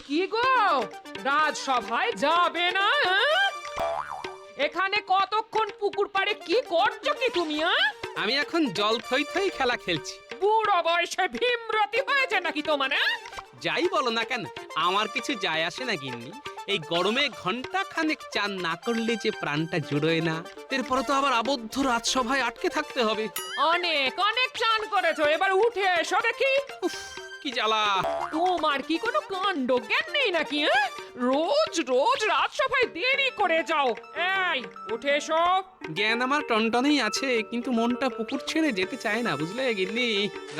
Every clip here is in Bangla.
কি গো, রাজসভায় যাবে না? এখানে কতক্ষণ পুকুর পাড়ে কি করছো কি তুমি? আমি এখন জল থই থই খেলা খেলছি। বুড়ো বয়সে ভীমরতি হয়েছে নাকি তোমার? যাই বলো না কেন, আমার কিছু যায় আসে না গিন্নি। এই গরমে ঘন্টা খানেক চান না করলে যে প্রাণটা জুড়োয় না। এরপরে তো আবার আবদ্ধ রাজসভায় আটকে থাকতে হবে। অনেক অনেক চান করেছো, এবার উঠে এসো দেখি। উফ, কি জ্বালা! তোমার কি কোনো কাণ্ড জ্ঞান নেই নাকি? রোজ রোজ রাজসভায় দেরি করে যাও। এই উঠে এসো। জ্ঞান আমার টনটনেই আছে, কিন্তু মনটা পুকুর ছেড়ে যেতে চায় না, বুঝলে গিন্নি।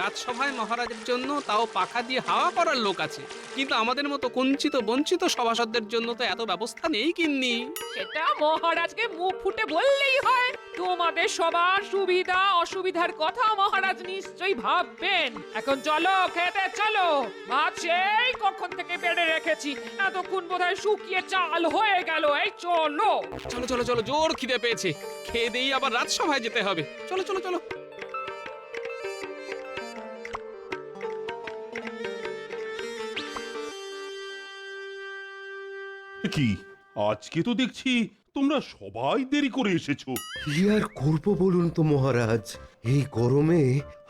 রাজসভায় মহারাজের জন্য তাও পাখা দিয়ে হাওয়া করার লোক আছে, কিন্তু আমাদের মতো কুঞ্চিত বঞ্চিত সভাসদদের জন্য তো এত ব্যবস্থা নেই গিন্নি। সেটা মহারাজকে মুখ ফুটে বললেই হয়। তোমাদের সবার সুবিধা অসুবিধার কথা মহারাজ নিশ্চয়ই ভাববেন। এখন চলো, খেতে চলো। ভাত সেই কখন থেকে বেড়ে রেখেছি, এতক্ষণ বোধহয় শুকিয়ে চাল হয়ে গেল। এই চলো। চলো চলো চলো, জোর খিদে পেয়েছে, খেয়ে দেই আবার রাজসভায় যেতে হবে। চলো চলো চলো। কি আজকে তো দেখছি তোমরা সবাই দেরি করে এসেছো। কি আর করবো বলুন তো মহারাজ, এই গরমে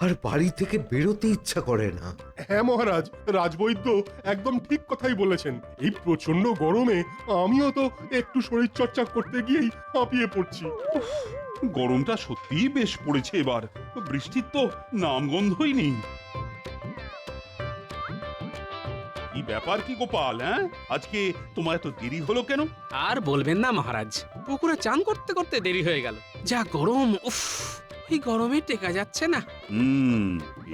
আর বাড়ি থেকে বেরোতে ইচ্ছা করে না। হ্যাঁ মহারাজ, রাজবৈদ্য একদম ঠিক কথাই বলেছেন। এই প্রচন্ড গরমে আমিও তো একটু শরীর চর্চা করতে গিয়েই হাঁপিয়ে পড়ছি। উফ, গরমটা সত্যিই বেশ পড়েছে এবার। বৃষ্টির তো নামগন্ধই নেই। কি ব্যাপার কি গোপাল, হ্যাঁ আজকে তোমার এত দেরি হলো কেন? আর বলবেন না মহারাজ, পুকুরে চান করতে করতে দেরি হয়ে গেল। যা গরম! উফ, এই গরমে টেকা যাচ্ছে না।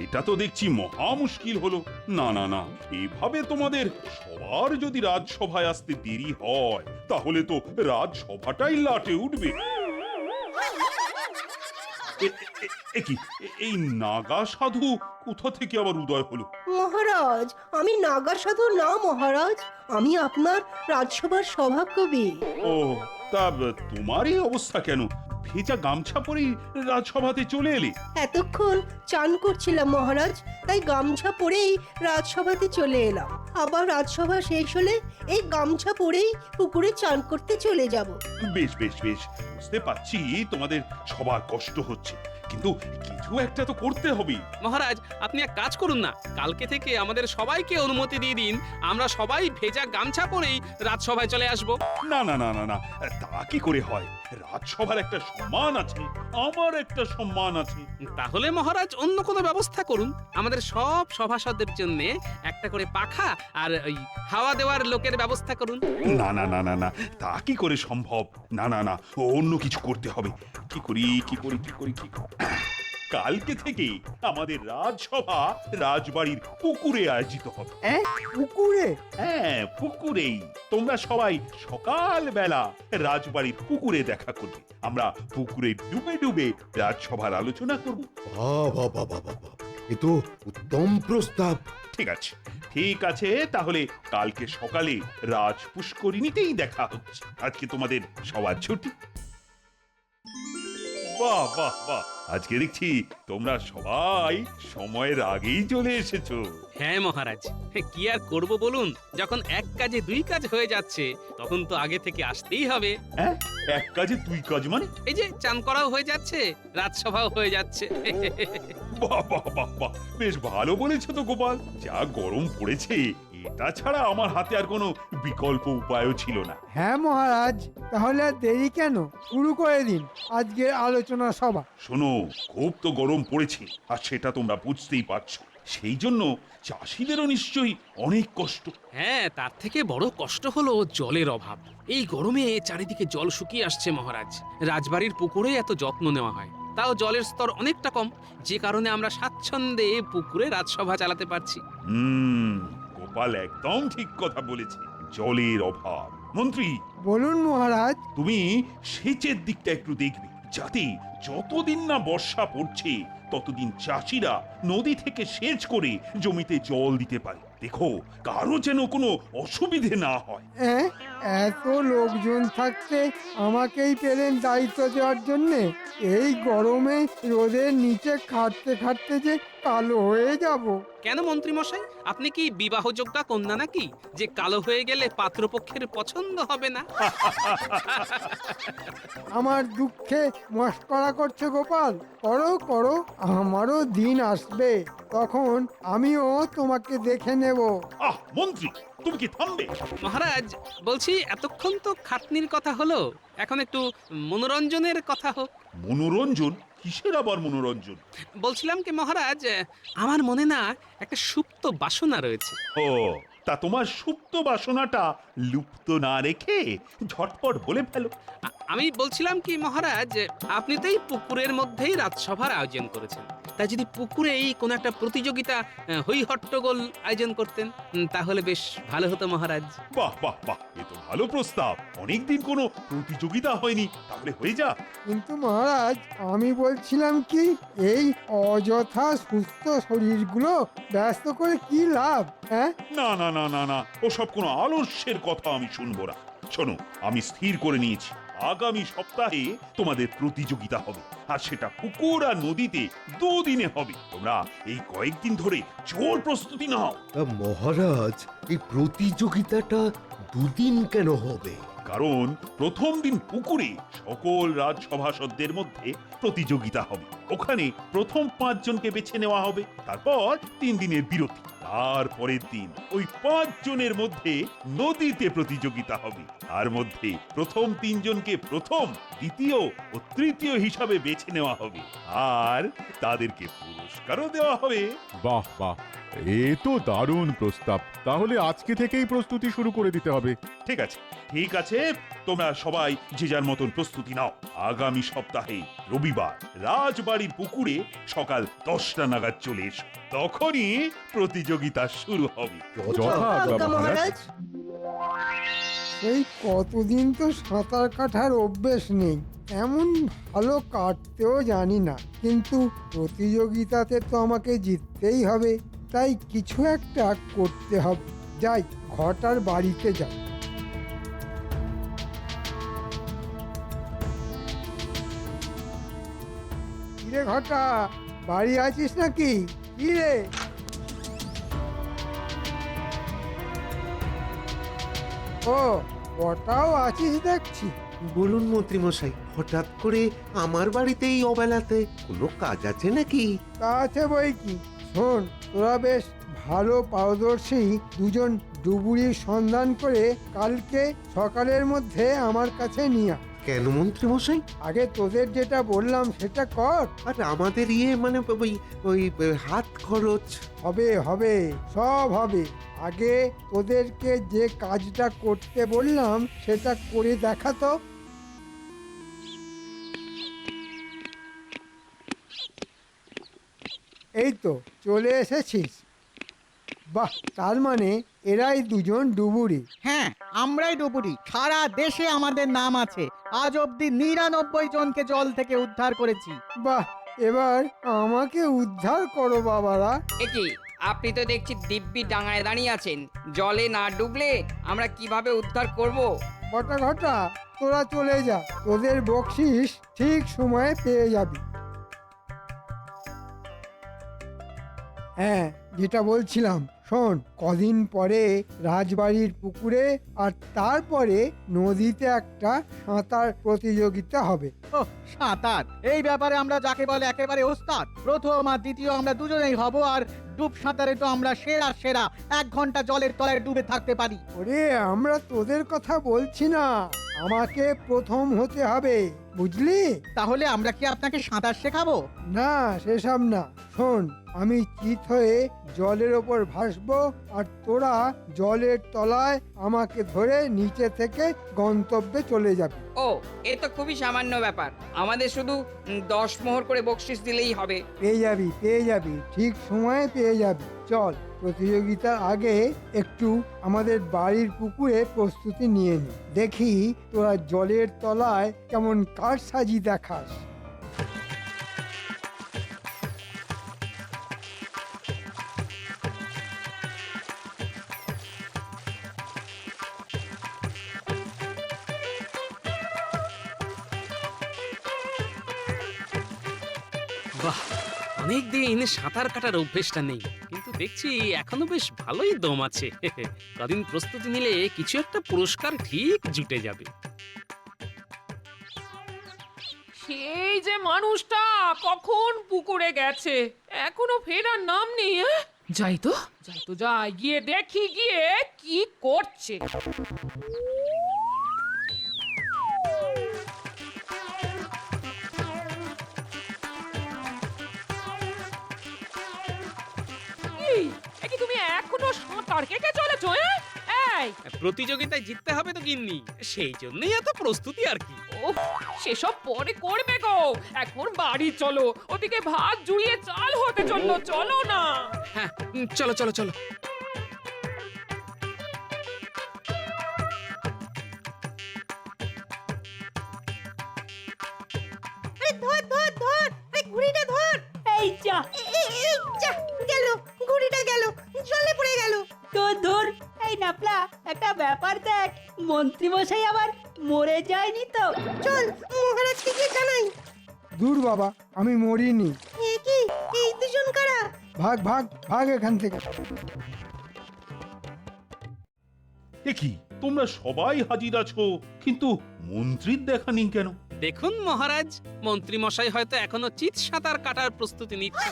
এটা তো দেখছি মহা মুশকিল হলো। না না না, এভাবে তোমাদের সবার যদি রাজসভায় আসতে দেরি হয় তাহলে তো রাজসভাটাই লাটে উঠবে। কি এই নাগা সাধু কোথা থেকে আবার উদয় হলো? মহারাজ, আমি নাগা সাধু না মহারাজ, আমি আপনার রাজসভার সভাকবি। ও, তা তোমারই অবস্থা কেন? ভেজা গামছা পরেই রাজসভাতে চলে এলে? এতক্ষণ চান করছিলাম মহারাজ, তাই গামছা পরেই রাজসভাতে চলে এলাম। আবার রাজসভা শেষ হলে এই গামছা পরেই পুকুরে চান করতে চলে যাব। বেশ বেশ বেশ, বুঝতে পারছি তোমাদের সবার কষ্ট হচ্ছে, কিন্তু কিছু একটা তো করতে হবে। মহারাজ, আপনি এক কাজ করুন না, কালকে থেকে আমাদের সবাইকে অনুমতি দিয়ে দিন, আমরা সবাই ভেজা গামছা পরেই রাজসভায় চলে আসব। না না না না না, তা কি করে হয়? রাজসভার একটা সম্মান আছে, আমার একটা সম্মান আছে। তাহলে মহারাজ অন্য কোনো ব্যবস্থা করুন। আমাদের সব সভাসদের জন্য একটা করে পাখা আর ওই হাওয়া দেওয়ার লোকের ব্যবস্থা করুন। না না না না না, তা কি করে সম্ভব? না না না, অন্য কিছু করতে হবে। কি করি কি করি কি করি কি করি? কালকে থেকে আমাদের রাজসভা রাজবাড়ির পুকুরে আয়োজিত হবে। পুকুরে? হ্যাঁ, পুকুরেই। তোমরা সবাই সকাল বেলা রাজবাড়ির পুকুরে দেখা করবে। আমরা পুকুরে ডুবে ডুবে রাজসভার আলোচনা করব। বাবা বাবা বাবা, এ তো উত্তম প্রস্তাব। ঠিক আছে ঠিক আছে, তাহলে কালকে সকালে রাজ পুষ্করিণীতেই দেখা হচ্ছে। আজকে তোমাদের সবার ছুটি। বাহ বাহ বাহ, আজকে দেখছি তোমরা সবাই সময়ের আগেই চলে এসেছো। হ্যাঁ মহারাজ, কি আর করব বলুন, যখন এক কাজে দুই কাজ হয়ে যাচ্ছে তখন তো আগে থেকে আসতেই হবে। হ্যাঁ, এক কাজে দুই কাজ মানে? এই যে চান করাও হয়ে যাচ্ছে, রাজসভাও হয়ে যাচ্ছে। বাহ বাহ বাহ বাহ, বেশ ভালো বলেছো তো গোপাল। যা গরম পড়েছে, এটা ছাড়া আমার হাতে আর কোনো বিকল্প উপায়ও ছিল না। হ্যাঁ মহারাজ, তাহলে আর দেরি কেন, শুরু করে দিন আজকের আলোচনা সভা। শোনো, খুব তো গরম পড়েছে, আর সেটা তোমরা বুঝতেই পারছো। সেই জন্য চাষিদেরও নিশ্চয়ই অনেক কষ্ট। হ্যাঁ, তার থেকে বড় কষ্ট হলো জলের অভাব। এই গরমে চারিদিকে জল শুকিয়ে আসছে মহারাজ। রাজবাড়ির পুকুরে এত যত্ন নেওয়া হয়, তাও জলের স্তর অনেকটা কম, যে কারণে আমরা স্বাচ্ছন্দ্যে পুকুরে রাজসভা চালাতে পারছি। গোপাল একদম ঠিক কথা বলেছে, জলের অভাব। মন্ত্রী, বলুন মহারাজ। তুমি সেচের দিকটা একটু দেখবে, যাতে যতদিন না বর্ষা পড়ছে ততদিন চাষিরা নদী থেকে সেচ করে জমিতে জল দিতে পারে। দেখো কারো যেন কোনো অসুবিধে না হয়। হ্যাঁ, এত লোকজন থাকতে আমাকেই পেলেন দায়িত্ব দেওয়ার জন্যে? এই গরমে রোদের নিচে খাটতে খাটতে যে কালো হয়ে যাব। কেন মন্ত্রী মশাই, আপনি কি বিবাহযোগ্য কন্যা নাকি যে কালো হয়ে গেলে পাত্রপক্ষের পছন্দ হবে না? আমার দুঃখে মস্করা করছে গোপাল? করো করো, আমারও দিন আসবে, তখন আমিও তোমাকে দেখে নেব। আহ মন্ত্রী, তুমি কি থামবে? মহারাজ, বলছি এতক্ষণ তো খাটনির কথা হলো, এখন একটু মনোরঞ্জনের কথা হোক। মনোরঞ্জন? কিসের আবার মনোরঞ্জন? বলছিলাম কি মহারাজ, আমার মনে না একটা সুপ্ত বাসনা রয়েছে। ও, তা তোমার সুপ্ত বাসনাটা লুপ্ত না রেখে ঝটপট বলে ফেলো। আমি বলছিলাম কি মহারাজ, আপনি তো এই পুকুরের মধ্যেই রাজসভার আয়োজন করেছেন, তাই যদি পুকুরেই কোনো একটা প্রতিযোগিতা হই হট্টগোল আয়োজন করতেন তাহলে বেশ ভালো হতো মহারাজ। বাহ বাহ বাহ, এ তো ভালো প্রস্তাব। অনেকদিন কোনো প্রতিযোগিতা হয়নি, তাহলে হয়ে যা। কিন্তু মহারাজ, আমি বলছিলাম কি, এই অযথা সুস্থ শরীরগুলো ব্যস্ত করে কি লাভ? হ্যাঁ, না না না না না, ওসব কোনো আলস্যের কথা আমি শুনবো না। শোনো, আমি স্থির করে নিয়েছি, আগামী সপ্তাহে তোমাদের প্রতিযোগিতা হবে, আর সেটা পুকুর আর নদীতে দুদিনে হবে। তোমরা এই কয়েকদিন ধরে জোর প্রস্তুতি নাও। মহারাজ, এই প্রতিযোগিতাটা দুদিন কেন হবে? কারণ প্রথম দিন পুকুরে সকল রাজসভাসদদের মধ্যে প্রতিযোগিতা হবে। ওখানে প্রথম 5 জনকে বেছে নেওয়া হবে, তারপর 3 দিনের বিরতি। তারপরের দিন ওই 5 জনের মধ্যে নদীতে প্রতিযোগিতা হবে। তার মধ্যে প্রথম 3 জনকে প্রথম, দ্বিতীয় ও তৃতীয় হিসাবে বেছে নেওয়া হবে, আর তাদেরকে পুরস্কারও দেওয়া হবে। বাহ বাহ, এ তো দারুণ প্রস্তাব। তাহলে আজকে থেকেই প্রস্তুতি শুরু করে দিতে হবে। ঠিক আছে, ঠিক আছে, তোমরা সবাই যে যার মতন প্রস্তুতি নাও। আগামী সপ্তাহে রবিবার রাজবাড়ির পুকুরে সকাল 10টা নাগাদ চলে এসো, তখনই প্রতিযোগিতা শুরু হবে। যথা আজ্ঞা আজ্ঞা মহারাজ। মহারাজ। এই কতদিন তো সাঁতার কাটার অভ্যেস নেই, এমন ভালো কাটতেও জানি না, কিন্তু প্রতিযোগিতাতে তো আমাকে জিততেই হবে, তাই কিছু একটা করতে হবে। যাই, ঘটার বাড়িতে যাই। কিরে ঘটা, বাড়ি আছিস নাকি? কি রে? ও, ঘটাও আছিস দেখছি। বলুন মন্ত্রী মশাই, হঠাৎ করে আমার বাড়িতে এই অবেলাতে কোনো কাজ আছে নাকি? তা আছে বই কি। শোন, তোরা বেশ ভালো পারদর্শী দুজন ডুবুরির সন্ধান করে কালকে সকালের মধ্যে আমার কাছে নিয়ে আয়। কেন মন্ত্রী মশাই? আগে তোদের যেটা বললাম সেটা কর। আর আমাদের মানে ওই ওই হাত খরচ। হবে হবে, সব হবে। আগে তোদেরকে যে কাজটা করতে বললাম সেটা করে দেখা তো। এই তো চলে এসেছিস। বাহ, তার মানে এরাই দুজন ডুবুরি। হ্যাঁ, আমরাই ডুবুরি। সারা দেশে আমাদের নাম আছে। আজ অব্দি 99 জনকে জল থেকে উদ্ধার করেছি। বাহ, এবার আমাকে উদ্ধার করো বাবারা। একি, আপনি তো দেখছি দিব্যি ডাঙায় দাঁড়িয়ে আছেন। জলে না ডুবলে আমরা কিভাবে উদ্ধার করব? ঘটা ঘটা, তোরা চলে যা, তোদের বকশিস ঠিক সময়ে পেয়ে যাবি। হ্যাঁ, যেটা বলছিলাম, শোন, কদিন পরে রাজবাড়ির পুকুরে আর তারপরে নদীতে একটা সাঁতার প্রতিযোগিতা হবে। ও, সাঁতার! এই ব্যাপারে আমরা যাকে বলে একেবারে ওস্তাদ। প্রথম আর দ্বিতীয় আমরা দুজনেই হব, আর ডুব সাঁতারে তো আমরা সেরা সেরা। 1 ঘন্টা জলের তলায় ডুবে থাকতে পারি। ওরে, আমরা তোদের কথা বলছি না, আমাকে প্রথম হতে হবে, বুঝলি? তাহলে আমরা কি আপনাকে সাঁতার শেখাবো? না, সেসব না। শোন, আমি চিত হয়ে জলের ওপর ভাসবো, আর তোরা জলের তলায় আমাকে ধরে নিচে থেকে গন্তব্যে চলে যাবি। ও, এ তো খুবই সামান্য ব্যাপার। আমাদের শুধু 10 মোহর করে বকশিশ দিলেই হবে। পেয়ে যাবি, পেয়ে যাবি, ঠিক সময়ে পেয়ে যাবি। চল, প্রতিযোগিতার আগে একটু আমাদের বাড়ির পুকুরে প্রস্তুতি নিয়ে নি, দেখি তোরা জলের তলায় কেমন কারসাজি দেখাস। বাহ, অনেকদিন সাঁতার কাটার অভ্যেসটা নেই, কিন্তু দেখছি এখনো বেশ ভালোই দম আছে। কদিন প্রস্তুতি নিলে কিছু একটা পুরস্কার ঠিক জুটে যাবে। সেই যে মানুষটা কখন পুকুরে গেছে, এখনো ফেরার নাম নেই। যাই তো যাই, গিয়ে দেখি গিয়ে কি করছে। কি তুমি এখনো সাঁতার কেটে চলেছো? এই প্রতিযোগিতায় জিততে হবে তো গিন্নি, সেই জন্যই এত প্রস্তুতি আর কি। ওফ, সেসব পরে করবে গো, এখন বাড়ি চলো, ওদিকে ভাত জুড়িয়ে চাল হতে চললো, চলো না। হ্যাঁ, চলো চলো চলো। ধর ধর ধর, ঘুড়িটা ধর। এই যা যা, গেল ঘুড়িটা, গেল জলে পড়ে গেল। তোর ধর, এই নাপলা একটা ব্যাপার দেখ, মন্ত্রী মশাই আবার মরে যায়নি তো? চল মহারাজকে গিয়ে জানাই। দূর বাবা, আমি মরিনি। এ কি, এই দুজন কারা? ভাগ ভাগ ভাগ এখান থেকে। এ কি, তোমরা সবাই হাজির আছো, কিন্তু মন্ত্রীর দেখা নেই কেন? দেখুন মহারাজ, মন্ত্রী মশাই হয়তো এখনো চিত সাঁতার কাটার প্রস্তুতি নিচ্ছে।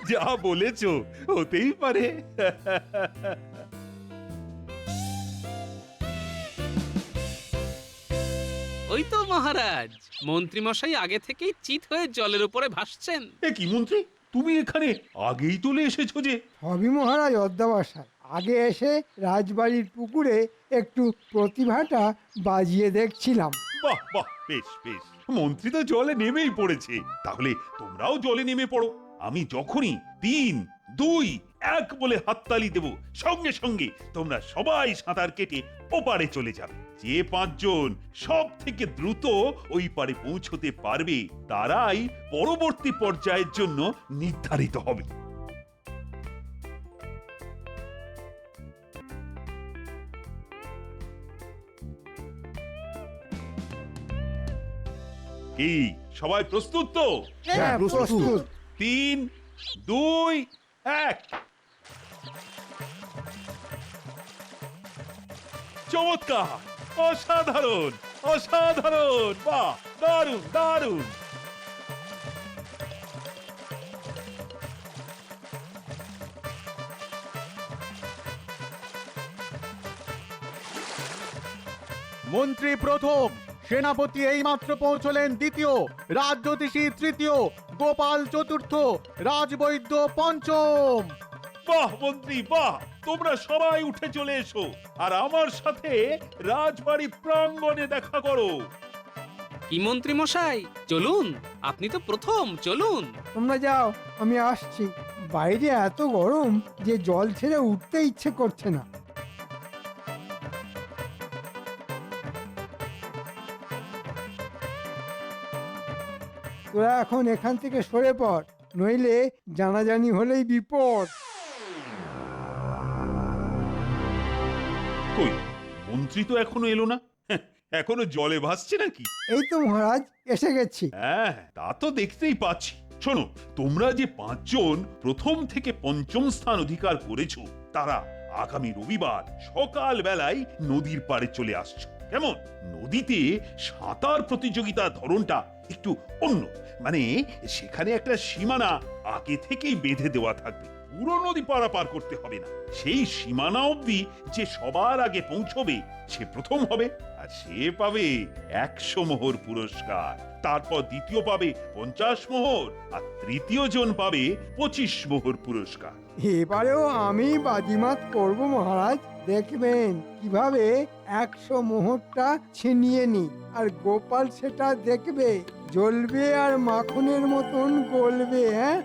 যা বলেছো, হতেই পারে। ওই তো মহারাজ, মন্ত্রী মশাই আগে থেকেই চিত হয়ে জলের উপরে ভাসছেন। এ কি মন্ত্রী, তুমি এখানে আগেই চলে এসেছো যে? সবই মহারাজ অধ্যবসায়। আগে এসে রাজবাড়ির পুকুরে একটু প্রতিভাটা বাজিয়ে দেখছিলাম। বাহ বাহ, বেশ বেশ, মন্ত্রী তো জলে নেমেই পড়েছে, তাহলে তোমরাও জলে নেমে পড়ো। আমি যখনই 3, 2, 1 বলে হাততালি দেব, সঙ্গে সঙ্গে তোমরা সবাই সাঁতার কেটে ওপারে চলে যাবে। যে 5 জন সব থেকে দ্রুত ওই পারে পৌঁছতে পারবে, তারাই পরবর্তী পর্যায়ের জন্য নির্ধারিত হবে। কি সবাই প্রস্তুত তো? হ্যাঁ, প্রস্তুত। 3, 2, 1। চমৎকার, অসাধারণ অসাধারণ, বাহ, দারুণ দারুণ। মন্ত্রী প্রথম, সেনাপতি এইমাত্র পৌঁছলেন দ্বিতীয়, রাজজ্যোতিষী তৃতীয়, গোপাল চতুর্থ, রাজবৈদ্য পঞ্চম। বাহ মন্ত্রী বাহ, তোমরা সবাই উঠে চলে এসো আর আমার সাথে রাজবাড়ি প্রাঙ্গণে দেখা করো। কি মন্ত্রী মশাই, চলুন, আপনি তো প্রথম, চলুন। তোমরা যাও, আমি আসছি। বাইরে এত গরম যে জল ছেড়ে উঠতে ইচ্ছে করছে না। তোরা এখন এখান থেকে সরে পড়, নইলে জানাজানি হলেই বিপদ। কই, মন্ত্রী তো এখনো এলো না, এখনো জলে ভাসছে নাকি? এই তো মহারাজ, এসে গেছি। হ্যাঁ, তা তো দেখতেই পাচ্ছি। শোনো, তোমরা যে 5 জন প্রথম থেকে পঞ্চম স্থান অধিকার করেছো, তারা আগামী রবিবার সকাল বেলায় নদীর পাড়ে চলে আসছো। কেমন? নদীতে সাঁতার প্রতিযোগিতার ধরনটা একটু অন্য, মানে সেখানে একটা সীমানা আগে থেকেই বেঁধে দেওয়া থাকবে, পুরো নদী পারাপার করতে হবে না। সেই সীমানা অবধি যে সবার আগে পৌঁছবে সে প্রথম হবে, আর সে পাবে 100 মোহর পুরস্কার। তারপর দ্বিতীয় পাবে 50 মোহর, আর তৃতীয় জন পাবে 25 মোহর পুরস্কার। এবারেও আমি বাজিমাত করব মহারাজ, দেখবেন কিভাবে 100 মোহরটা ছিনিয়ে নি, আর গোপাল সেটা দেখবে, জ্বলবে আর মাখনের মতন গলবে। হ্যাঁ,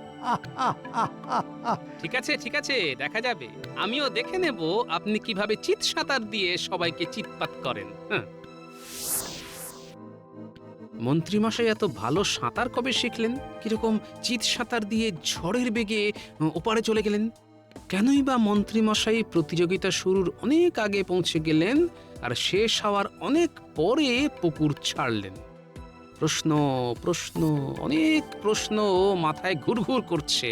ঠিক আছে ঠিক আছে, দেখা যাবে। আমিও দেখে নেব আপনি কিভাবে চিত সাঁতার দিয়ে সবাইকে চিৎপাত করেন। মন্ত্রী মশাই এত ভালো সাঁতার কবে শিখলেন? কিরকম চিত সাঁতার দিয়ে ঝড়ের বেগে ওপারে চলে গেলেন? কেনই বা মন্ত্রী মশাই প্রতিযোগিতা শুরুর অনেক আগে পৌঁছে গেলেন আর শেষ হওয়ার অনেক পরে পুকুর ছাড়লেন? প্রশ্ন প্রশ্ন অনেক প্রশ্ন মাথায় ঘুরঘুর করছে।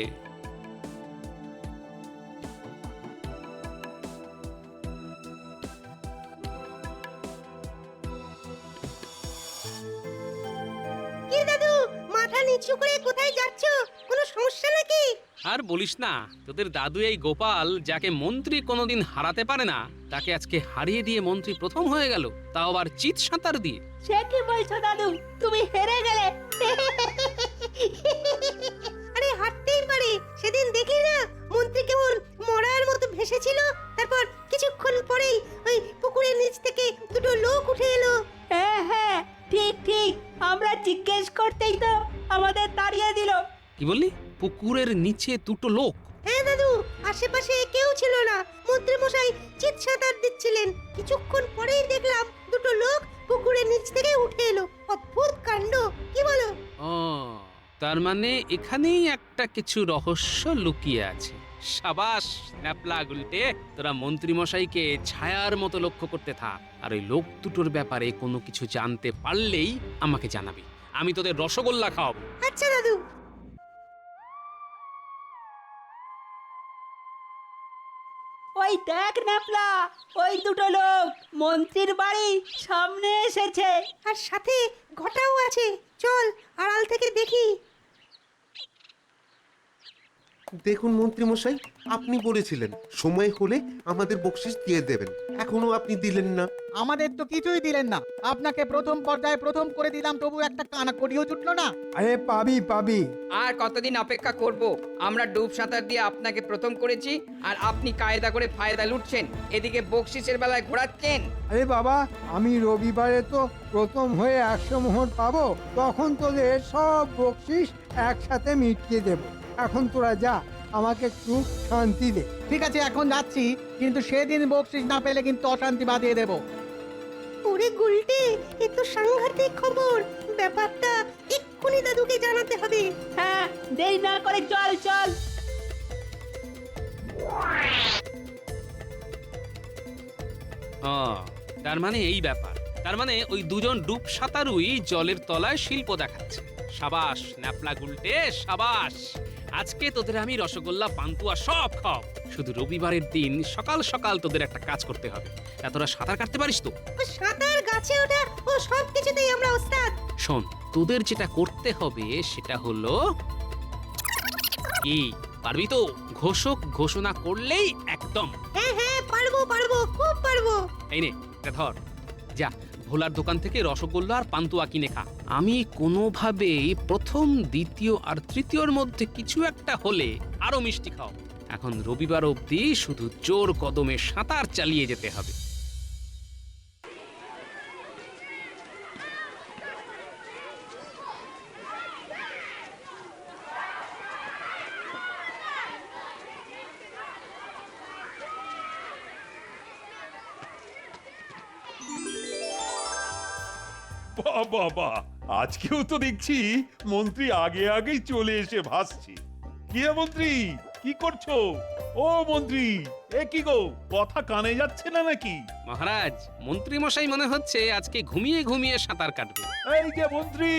কি দাদু, মাথা নিচু করে কোথায় যাচ্ছ? কোনো সমস্যা নাকি? আর বলিস না, তোদের দাদু এই গোপাল, যাকে মন্ত্রী কোনোদিন হারাতে পারে না, তাকে আজকে হারিয়ে দিয়ে মন্ত্রী প্রথম হয়ে গেল, তাও আবার চিৎ সাঁতার দিয়ে। সে কি বলছো দাদু, তুমি হেরে গেলে? আরে হাঁটতেই পারে। সেদিন দেখলি না মন্ত্রী কেমন মরার মতো ভেসেছিল? তারপর কিছুক্ষণ পরেই ওই পুকুরের নিচ থেকে দুটো লোক উঠে এলো। হ্যাঁ হ্যাঁ, ঠিক ঠিক, আমরা জিজ্ঞেস করতেই তো আমাদের তাড়িয়ে দিল। কি বললি? পুকুরের নিচে দুটো লোক? হ্যাঁ দাদু, আশেপাশে কেউ ছিল না। মন্ত্রী মশাই চিৎ সাঁতার দিচ্ছিলেন। কিছুক্ষণ পরেই দেখলাম দুটো লোক পুকুরের নিচ থেকে উঠে এলো। অদ্ভুত কাণ্ড, কি বলো? ও, তার মানে এখানেই একটা কিছু রহস্য লুকিয়ে আছে। সাবাস ন্যাপলা গুলটে, তোরা মন্ত্রী মশাইকে ছায়ার মতো লক্ষ্য করতে থাক, আর ওই লোক দুটোর ব্যাপারে কোনো কিছু জানতে পারলেই আমাকে জানাবি। আমি তোদের রসগোল্লা খাওয়াবো। আচ্ছা দাদু। ওই দেখ ন্যাপলা, ওই দুটো লোক মন্ত্রীর বাড়ি সামনে এসেছে। আর সাথে ঘটাও আছে। চল আড়াল থেকে দেখি। দেখুন মন্ত্রী মশাই, আপনি বলেছিলেন সময় হলে আমাদের বকশিশ দিয়ে দেবেন, এখনো আপনি দিলেন না। আমাদের তো কিছুই দিলেন না। আপনাকে প্রথম পর্যায়ে প্রথম করে দিলাম, তবু একটা কানাকড়িও জুটলো না। আরে পাবি পাবি। আর কতদিন অপেক্ষা করব? আমরা ডুব সাঁতার দিয়ে আপনাকে প্রথম করেছি, আর আপনি কায়দা করে ফায়দা লুটছেন, এদিকে বকশিসের বেলায় ঘোরাচ্ছেন। আরে বাবা, আমি রবিবারে তো প্রথম হয়ে 100 মোহর পাবো, তখন তোদের সব বকশিস একসাথে মিটিয়ে দেব। এখন তোরা যা, আমাকে একটু শান্তি দে। ঠিক আছে, এখন যাচ্ছি, কিন্তু সেদিন বকশিস না পেলে কিন্তু অশান্তি বাঁধিয়ে দেব। ওরে গুলটে, এ তো সাংঘাতিক খবর। ব্যাপারটা এক্ষুনি দাদুকে জানাতে হবে। হ্যাঁ, দেরি না করে চল চল। ও, তার মানে এই ব্যাপার। তার মানে ওই দুজন ডুব সাঁতারুই জলের তলায় শিল্প দেখাচ্ছে। সাবাস ন্যাপলা গুলটে, সাবাস। আজকে তোদের আমি রসগোল্লা পান্তুয়া সব খাও। শুধু রবিবারের দিন সকাল সকাল তোদের একটা কাজ করতে হবে। তা তোরা সাঁতার কাটতে পারিস তো? ও সাঁতার, গাছে ওঠা, ও সব কিছুতেই আমরা ওস্তাদ। শোন, তোদের যেটা করতে হবে সেটা হলো, কি পারবি তো? ঘোষক ঘোষণা করলেই একদম। হ্যাঁ হ্যাঁ, পারবো পারবো, খুব পারবো। এই নে, এটা ধর, যা ভোলার দোকান থেকে রসগোল্লা আর পান্তুয়া কিনে খা। আমি কোনোভাবেই প্রথম, দ্বিতীয় আর তৃতীয়র মধ্যে কিছু একটা হলে আরো মিষ্টি খাও। এখন রবিবার অবধি শুধু জোর কদমে সাঁতার চালিয়ে যেতে হবে। বাবা, আজকেও তো দেখছি মন্ত্রী আগে আগেই চলে এসে ভাসছে। কি হে মন্ত্রী, কি করছো? ও মন্ত্রী, এ কি গো, কথা কানে যাচ্ছে না নাকি? মহারাজ, মন্ত্রী মশাই মনে হচ্ছে আজকে ঘুমিয়ে ঘুমিয়ে সাঁতার কাটবে। এই যে মন্ত্রী,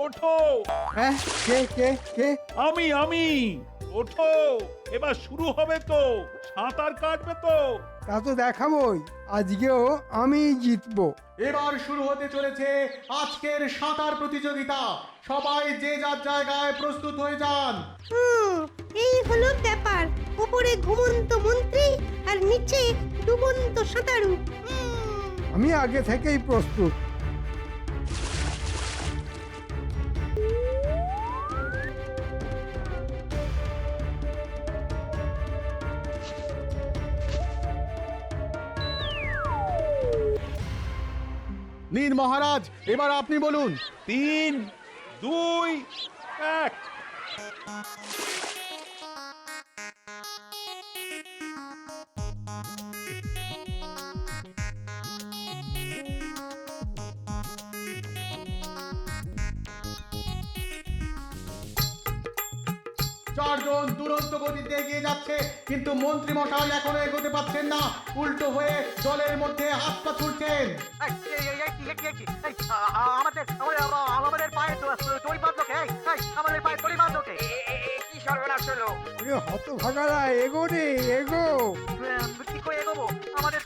ওঠো। হ্যাঁ, কে কে কে? আমি ওঠো, এবার শুরু হবে তো, সাঁতার কাটবে তো। তা তো দেখাবই, আজকেও আমি জিতবো। এবার শুরু হতে চলেছে আজকের সাঁতার প্রতিযোগিতা। সবাই যে যার জায়গায় প্রস্তুত হয়ে যান। এই হলো ব্যাপার। উপরে ঘুমন্ত মন্ত্রী আর নিচে ডুবন্ত সাঁতারু। আমি আগে থেকেই প্রস্তুত। নীল মহারাজ, এবার আপনি বলুন। 3, 2, 1। চারজন দুরন্ত গতিতে এগিয়ে যাচ্ছে, কিন্তু মন্ত্রী মশাই এখনো এগোতে পারছেন না, উল্টো হয়ে জলের মধ্যে হাত পা ছুটছেন। আমাদের পায়ে দড়ি বাঁধলো কে? আমাদের পায়ে দড়ি বাঁধলো কে? কি সর্বনাশ হলো? ওরে হতভাগারা, এগো রে এগো। কি করে এগোবো? আমাদের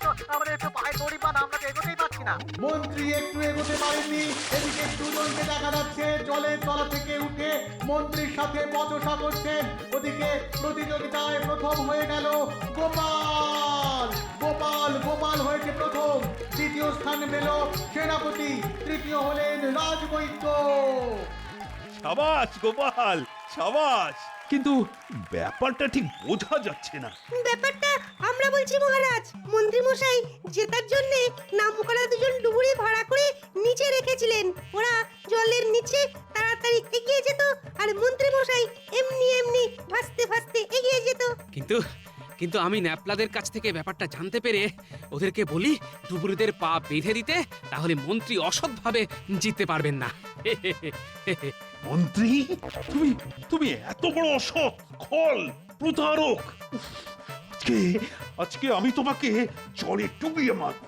তো পায়ে দড়ি বাঁধা, আমরা তো এগোতেই পারছি না। মন্ত্রী একটু এগোতে পারেননি। এদিকে দুজনকে দেখা যাচ্ছে জলের তলা থেকে উঠে মন্ত্রীর সাথে বচসা করছেন। ওদিকে প্রতিযোগিতায় প্রথম হয়ে গেল গোপাল। গোপাল হয়েছে প্রথম, দ্বিতীয় স্থান পেল সেনাপতি, তৃতীয় হলেন রাজবৈদ্য। সাবাস গোপাল, সাবাস। কিন্তু ব্যাপারটা ঠিক বোঝা যাচ্ছে না। ব্যাপারটা আমরা বলছি মহারাজ। মন্ত্রী মশাই জেতার জন্য নামকরা দুজন ডুবুরি ভাড়া করে নিচে রেখেছিলেন। ওরা জলের নিচে তাড়াতাড়ি এগিয়ে যেত, আর মন্ত্রী মশাই এমনি এমনি ভাসতে ভাসতে এগিয়ে যেত। কিন্তু আমি ন্যাপলাদের কাছ থেকে ব্যাপারটা জানতে পেরে ওদেরকে বলি ডুবুরিদের পা বেঁধে দিতে, তাহলে মন্ত্রী অসৎভাবে জিততে পারবেন না। মন্ত্রী, তুমি এত বড় অসৎ, খল, প্রতারক। উফ, আজকে আমি তোমাকে জলে ডুবিয়ে মারব।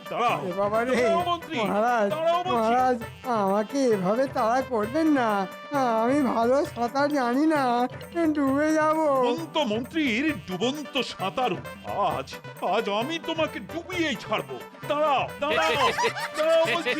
দাঁড়াও, এ বাবা রে, দাঁড়াও মন্ত্রী, মহারাজ দাঁড়াও বলছি। মহারাজ, আমাকে এভাবে তাড়া করবেন না। আমি ভালো সাঁতার জানি না, ডুবে যাব। ডুবন্ত মন্ত্রীর ডুবন্ত সাঁতার। আজ আমি তোমাকে ডুবিয়েই ছাড়বো। দাঁড়াও বলছি।